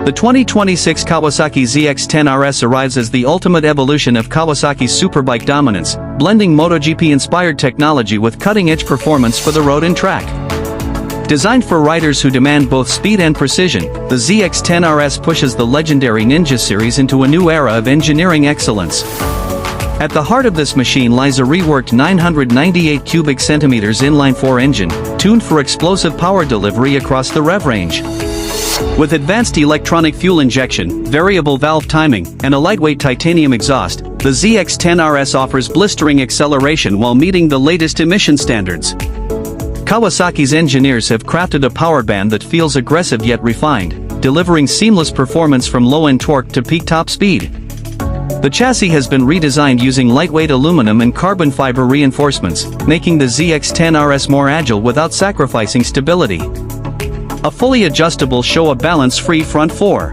The 2026 Kawasaki ZX-10RS arrives as the ultimate evolution of Kawasaki's Superbike dominance, blending MotoGP-inspired technology with cutting-edge performance for the road and track. Designed for riders who demand both speed and precision, the ZX-10RS pushes the legendary Ninja series into a new era of engineering excellence. At the heart of this machine lies a reworked 998 cubic centimeters inline-four engine, tuned for explosive power delivery across the rev range. With advanced electronic fuel injection, variable valve timing, and a lightweight titanium exhaust, the ZX-10RS offers blistering acceleration while meeting the latest emission standards. Kawasaki's engineers have crafted a power band that feels aggressive yet refined, delivering seamless performance from low-end torque to peak top speed. The chassis has been redesigned using lightweight aluminum and carbon fiber reinforcements, making the ZX-10RS more agile without sacrificing stability. A fully adjustable show a balance-free front 4.